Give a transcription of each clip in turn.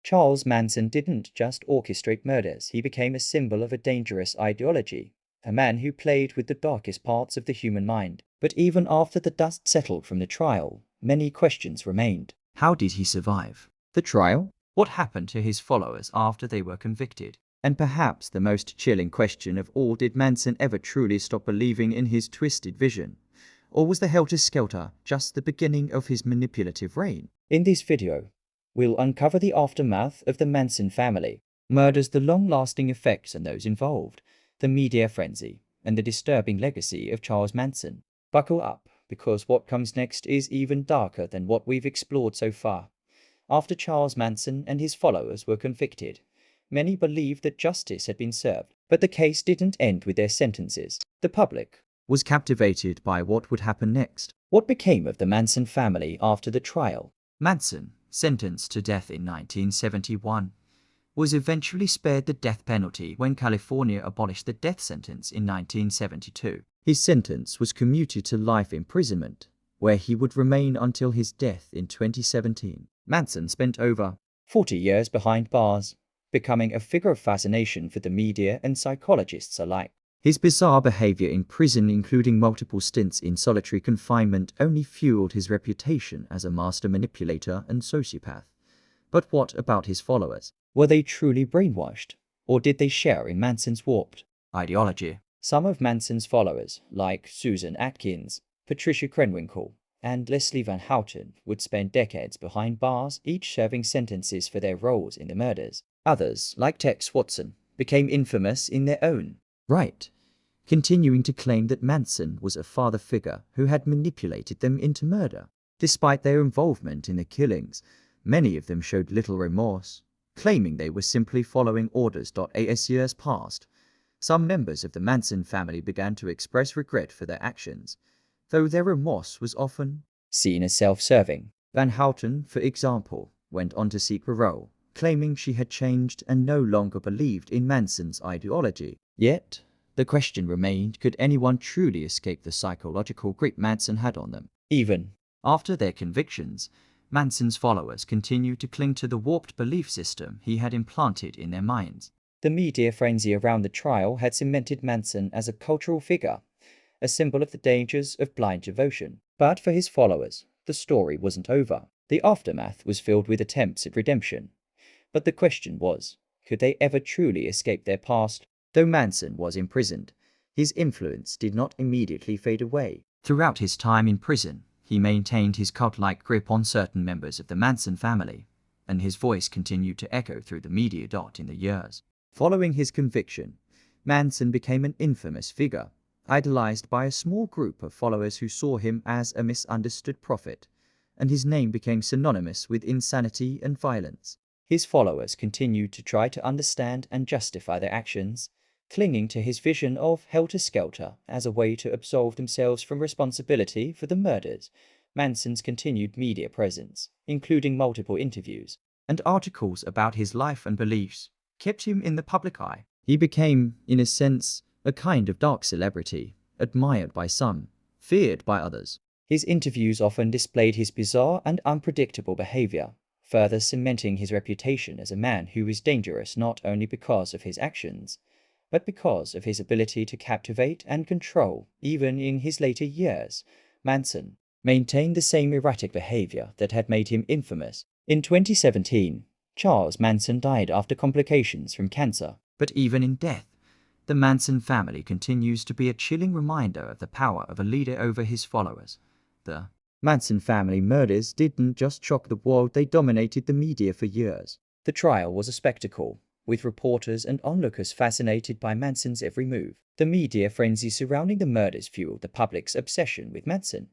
Charles Manson didn't just orchestrate murders, he became a symbol of a dangerous ideology, a man who played with the darkest parts of the human mind. But even after the dust settled from the trial, many questions remained. How did he survive the trial? What happened to his followers after they were convicted? And perhaps the most chilling question of all, did Manson ever truly stop believing in his twisted vision? Or was the helter-skelter just the beginning of his manipulative reign? In this video, we'll uncover the aftermath of the Manson family murders, the long-lasting effects on those involved, the media frenzy, and the disturbing legacy of Charles Manson. Buckle up, because what comes next is even darker than what we've explored so far. After Charles Manson and his followers were convicted, many believed that justice had been served, but the case didn't end with their sentences. The public was captivated by what would happen next. What became of the Manson family after the trial? Manson, sentenced to death in 1971, was eventually spared the death penalty when California abolished the death sentence in 1972. His sentence was commuted to life imprisonment, where he would remain until his death in 2017. Manson spent over 40 years behind bars, becoming a figure of fascination for the media and psychologists alike. His bizarre behavior in prison, including multiple stints in solitary confinement, only fueled his reputation as a master manipulator and sociopath. But what about his followers? Were they truly brainwashed, or did they share in Manson's warped ideology? Some of Manson's followers, like Susan Atkins, Patricia Krenwinkel, and Leslie Van Houten, would spend decades behind bars, each serving sentences for their roles in the murders. Others, like Tex Watson, became infamous in their own right, continuing to claim that Manson was a father figure who had manipulated them into murder. Despite their involvement in the killings, many of them showed little remorse, claiming they were simply following orders. As years passed, some members of the Manson family began to express regret for their actions, though their remorse was often seen as self-serving. Van Houten, for example, went on to seek parole, claiming she had changed and no longer believed in Manson's ideology. Yet, the question remained, could anyone truly escape the psychological grip Manson had on them? Even after their convictions, Manson's followers continued to cling to the warped belief system he had implanted in their minds. The media frenzy around the trial had cemented Manson as a cultural figure, a symbol of the dangers of blind devotion. But for his followers, the story wasn't over. The aftermath was filled with attempts at redemption. But the question was, could they ever truly escape their past? Though Manson was imprisoned, his influence did not immediately fade away. Throughout his time in prison, he maintained his cult-like grip on certain members of the Manson family, and his voice continued to echo through the media. In the years following his conviction, Manson became an infamous figure, idolized by a small group of followers who saw him as a misunderstood prophet, and his name became synonymous with insanity and violence. His followers continued to try to understand and justify their actions, clinging to his vision of helter-skelter as a way to absolve themselves from responsibility for the murders. Manson's continued media presence, including multiple interviews and articles about his life and beliefs, kept him in the public eye. He became, in a sense, a kind of dark celebrity, admired by some, feared by others. His interviews often displayed his bizarre and unpredictable behavior, further cementing his reputation as a man who is dangerous not only because of his actions, but because of his ability to captivate and control. Even in his later years, Manson maintained the same erratic behavior that had made him infamous. In 2017, Charles Manson died after complications from cancer. But even in death, the Manson family continues to be a chilling reminder of the power of a leader over his followers. The Manson family murders didn't just shock the world, they dominated the media for years. The trial was a spectacle, with reporters and onlookers fascinated by Manson's every move. The media frenzy surrounding the murders fueled the public's obsession with Manson,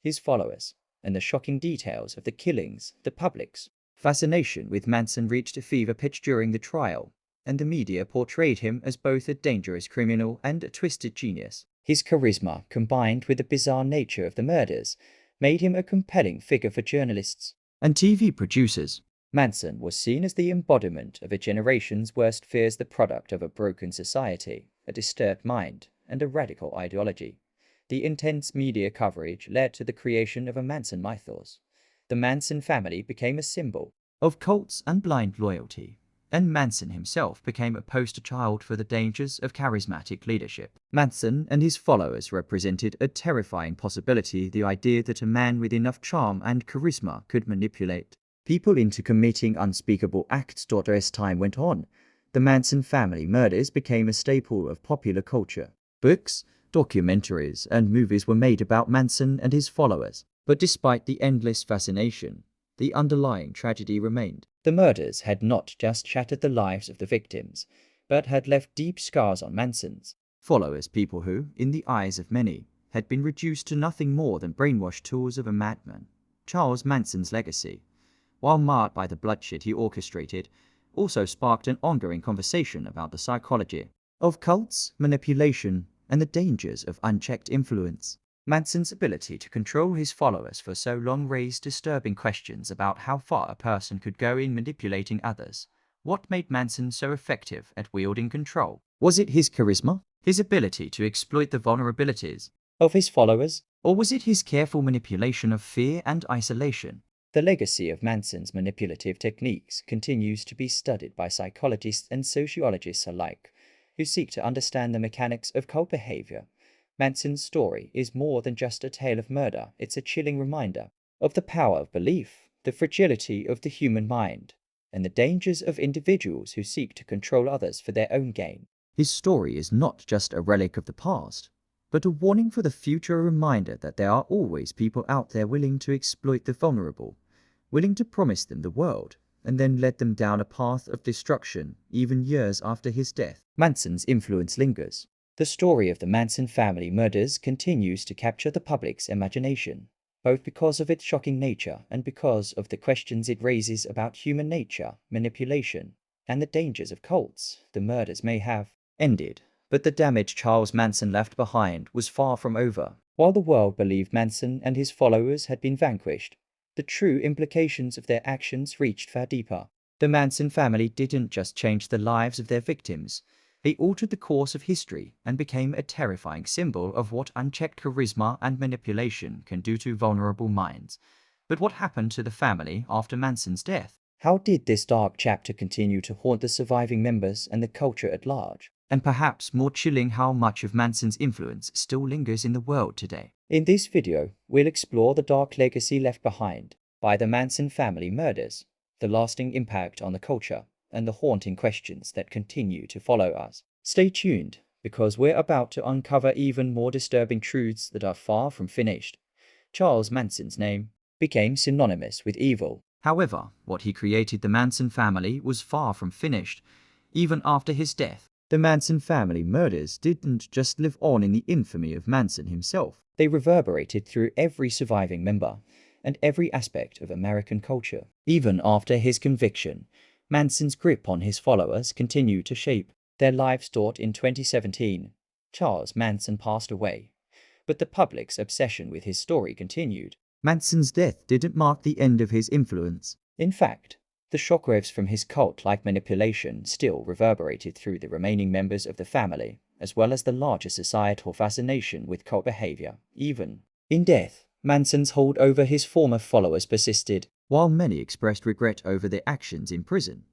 his followers, and the shocking details of the killings. The public's fascination with Manson reached a fever pitch during the trial, and the media portrayed him as both a dangerous criminal and a twisted genius. His charisma, combined with the bizarre nature of the murders, made him a compelling figure for journalists and TV producers. Manson was seen as the embodiment of a generation's worst fears, the product of a broken society, a disturbed mind, and a radical ideology. The intense media coverage led to the creation of a Manson mythos. The Manson family became a symbol of cults and blind loyalty, and Manson himself became a poster child for the dangers of charismatic leadership. Manson and his followers represented a terrifying possibility, the idea that a man with enough charm and charisma could manipulate people into committing unspeakable acts. As time went on, the Manson family murders became a staple of popular culture. Books, documentaries, and movies were made about Manson and his followers. But despite the endless fascination, the underlying tragedy remained. The murders had not just shattered the lives of the victims, but had left deep scars on Manson's followers, people who, in the eyes of many, had been reduced to nothing more than brainwashed tools of a madman. Charles Manson's legacy, while marred by the bloodshed he orchestrated, also sparked an ongoing conversation about the psychology of cults, manipulation, and the dangers of unchecked influence. Manson's ability to control his followers for so long raised disturbing questions about how far a person could go in manipulating others. What made Manson so effective at wielding control? Was it his charisma, his ability to exploit the vulnerabilities of his followers, or was it his careful manipulation of fear and isolation? The legacy of Manson's manipulative techniques continues to be studied by psychologists and sociologists alike, who seek to understand the mechanics of cult behavior. Manson's story is more than just a tale of murder. It's a chilling reminder of the power of belief, the fragility of the human mind, and the dangers of individuals who seek to control others for their own gain. His story is not just a relic of the past, but a warning for the future, a reminder that there are always people out there willing to exploit the vulnerable, willing to promise them the world, and then lead them down a path of destruction, even years after his death. Manson's influence lingers. The story of the Manson family murders continues to capture the public's imagination, both because of its shocking nature and because of the questions it raises about human nature, manipulation, and the dangers of cults. The murders may have ended, but the damage Charles Manson left behind was far from over. While the world believed Manson and his followers had been vanquished, the true implications of their actions reached far deeper. The Manson family didn't just change the lives of their victims, they altered the course of history and became a terrifying symbol of what unchecked charisma and manipulation can do to vulnerable minds. But what happened to the family after Manson's death? How did this dark chapter continue to haunt the surviving members and the culture at large? And perhaps more chilling, how much of Manson's influence still lingers in the world today? In this video, we'll explore the dark legacy left behind by the Manson family murders, the lasting impact on the culture, and the haunting questions that continue to follow us. Stay tuned, because we're about to uncover even more disturbing truths that are far from finished. Charles Manson's name became synonymous with evil. However, what he created, the Manson family, was far from finished. Even after his death, the Manson family murders didn't just live on in the infamy of Manson himself. They reverberated through every surviving member and every aspect of American culture. Even after his conviction, Manson's grip on his followers continued to shape their lives. In 2017, Charles Manson passed away, but the public's obsession with his story continued. Manson's death didn't mark the end of his influence. In fact, the shockwaves from his cult-like manipulation still reverberated through the remaining members of the family, as well as the larger societal fascination with cult behavior. Even in death, Manson's hold over his former followers persisted. While many expressed regret over their actions in prison,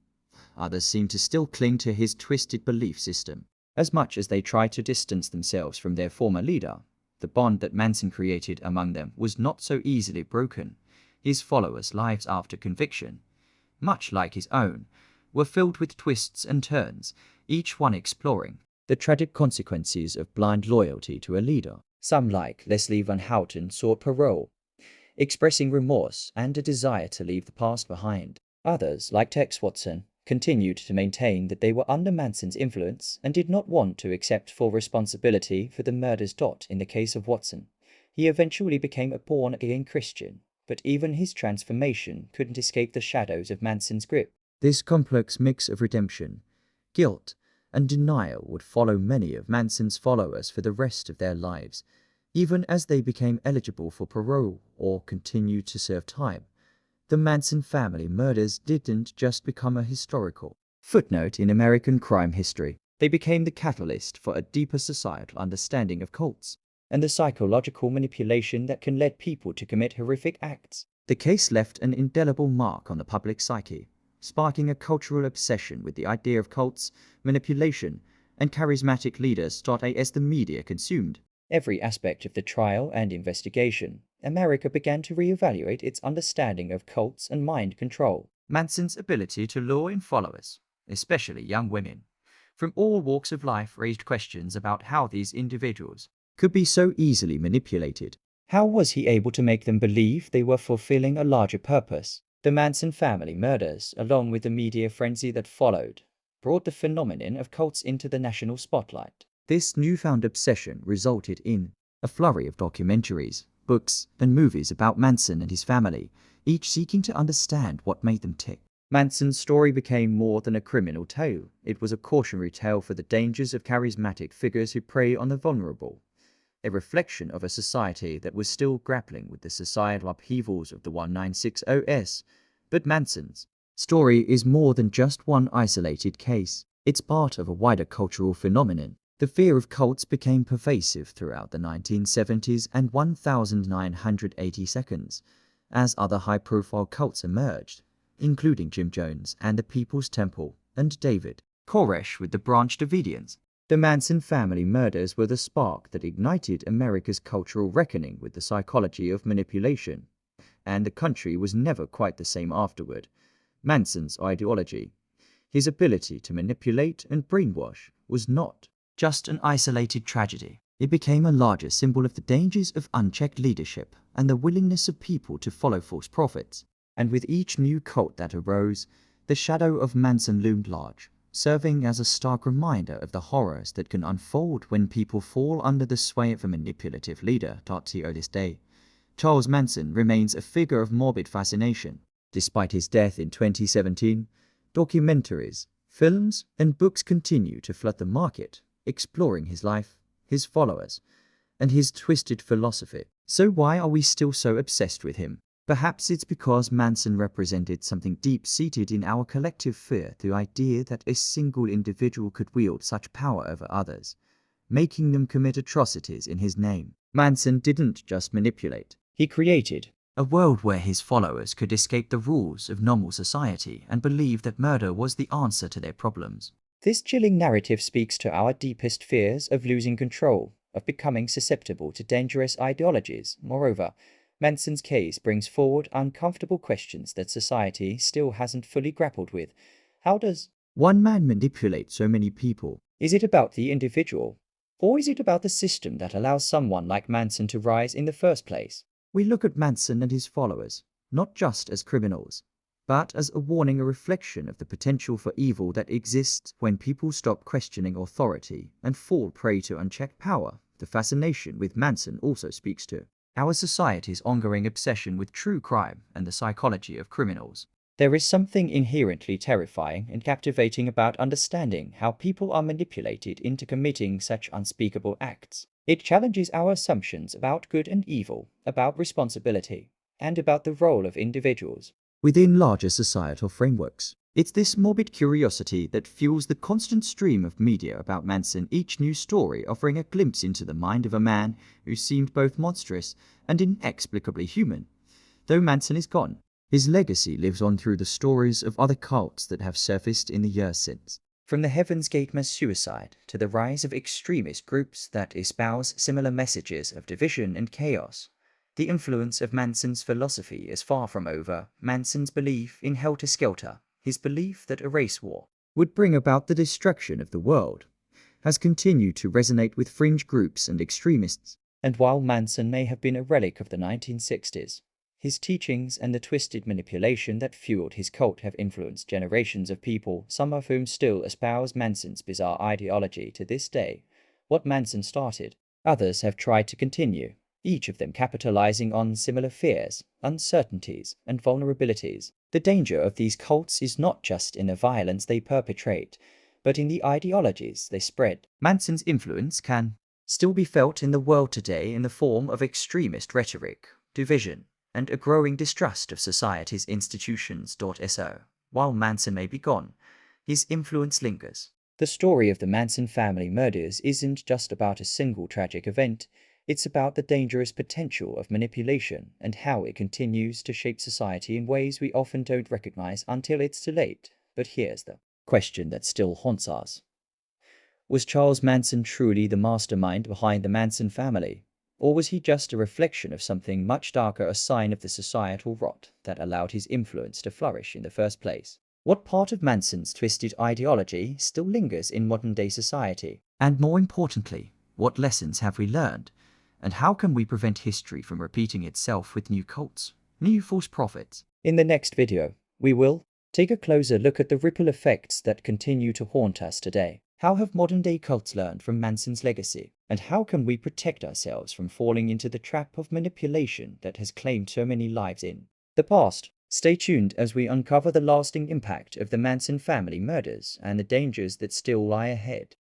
others seemed to still cling to his twisted belief system. As much as they tried to distance themselves from their former leader, the bond that Manson created among them was not so easily broken. His followers' lives after conviction, much like his own, were filled with twists and turns, each one exploring the tragic consequences of blind loyalty to a leader. Some, like Leslie Van Houten, sought parole, expressing remorse and a desire to leave the past behind. Others, like Tex Watson, continued to maintain that they were under Manson's influence and did not want to accept full responsibility for the murders. In the case of Watson, he eventually became a born-again Christian, but even his transformation couldn't escape the shadows of Manson's grip. This complex mix of redemption, guilt, and denial would follow many of Manson's followers for the rest of their lives, even as they became eligible for parole or continued to serve time. The Manson family murders didn't just become a historical footnote in American crime history. They became the catalyst for a deeper societal understanding of cults and the psychological manipulation that can lead people to commit horrific acts. The case left an indelible mark on the public psyche, sparking a cultural obsession with the idea of cults, manipulation, and charismatic leaders as the media consumed every aspect of the trial and investigation. America began to reevaluate its understanding of cults and mind control. Manson's ability to lure in followers, especially young women, from all walks of life raised questions about how these individuals could be so easily manipulated. How was he able to make them believe they were fulfilling a larger purpose? The Manson family murders, along with the media frenzy that followed, brought the phenomenon of cults into the national spotlight. This newfound obsession resulted in a flurry of documentaries, books, and movies about Manson and his family, each seeking to understand what made them tick. Manson's story became more than a criminal tale. It was a cautionary tale for the dangers of charismatic figures who prey on the vulnerable, a reflection of a society that was still grappling with the societal upheavals of the 1960s. But Manson's story is more than just one isolated case. It's part of a wider cultural phenomenon. The fear of cults became pervasive throughout the 1970s and 1982 as other high-profile cults emerged, including Jim Jones and the People's Temple, and David Koresh with the Branch Davidians. The Manson family murders were the spark that ignited America's cultural reckoning with the psychology of manipulation, and the country was never quite the same afterward. Manson's ideology, his ability to manipulate and brainwash, was not just an isolated tragedy. It became a larger symbol of the dangers of unchecked leadership and the willingness of people to follow false prophets. And with each new cult that arose, the shadow of Manson loomed large, serving as a stark reminder of the horrors that can unfold when people fall under the sway of a manipulative leader. To this day, Charles Manson remains a figure of morbid fascination. Despite his death in 2017, documentaries, films, and books continue to flood the market, exploring his life, his followers, and his twisted philosophy. So why are we still so obsessed with him? Perhaps it's because Manson represented something deep-seated in our collective fear, the idea that a single individual could wield such power over others, making them commit atrocities in his name. Manson didn't just manipulate. He created a world where his followers could escape the rules of normal society and believe that murder was the answer to their problems. This chilling narrative speaks to our deepest fears of losing control, of becoming susceptible to dangerous ideologies. Moreover, Manson's case brings forward uncomfortable questions that society still hasn't fully grappled with. How does one man manipulate so many people? Is it about the individual? Or is it about the system that allows someone like Manson to rise in the first place? We look at Manson and his followers, not just as criminals, but as a warning, a reflection of the potential for evil that exists when people stop questioning authority and fall prey to unchecked power. The fascination with Manson also speaks to our society's ongoing obsession with true crime and the psychology of criminals. There is something inherently terrifying and captivating about understanding how people are manipulated into committing such unspeakable acts. It challenges our assumptions about good and evil, about responsibility, and about the role of individuals within larger societal frameworks. It's this morbid curiosity that fuels the constant stream of media about Manson, each new story offering a glimpse into the mind of a man who seemed both monstrous and inexplicably human. Though Manson is gone, his legacy lives on through the stories of other cults that have surfaced in the years since. From the Heaven's Gate mass suicide to the rise of extremist groups that espouse similar messages of division and chaos, the influence of Manson's philosophy is far from over. Manson's belief in helter-skelter, his belief that a race war would bring about the destruction of the world, has continued to resonate with fringe groups and extremists. And while Manson may have been a relic of the 1960s, his teachings and the twisted manipulation that fueled his cult have influenced generations of people, some of whom still espouse Manson's bizarre ideology to this day. What Manson started, others have tried to continue, each of them capitalizing on similar fears, uncertainties, and vulnerabilities. The danger of these cults is not just in the violence they perpetrate, but in the ideologies they spread. Manson's influence can still be felt in the world today in the form of extremist rhetoric, division, and a growing distrust of society's institutions. So, while Manson may be gone, his influence lingers. The story of the Manson family murders isn't just about a single tragic event. It's about the dangerous potential of manipulation and how it continues to shape society in ways we often don't recognize until it's too late. But here's the question that still haunts us. Was Charles Manson truly the mastermind behind the Manson family? Or was he just a reflection of something much darker, a sign of the societal rot that allowed his influence to flourish in the first place? What part of Manson's twisted ideology still lingers in modern-day society? And more importantly, what lessons have we learned? And how can we prevent history from repeating itself with new cults, new false prophets? In the next video, we will take a closer look at the ripple effects that continue to haunt us today. How have modern-day cults learned from Manson's legacy? And how can we protect ourselves from falling into the trap of manipulation that has claimed so many lives in the past? Stay tuned as we uncover the lasting impact of the Manson family murders and the dangers that still lie ahead.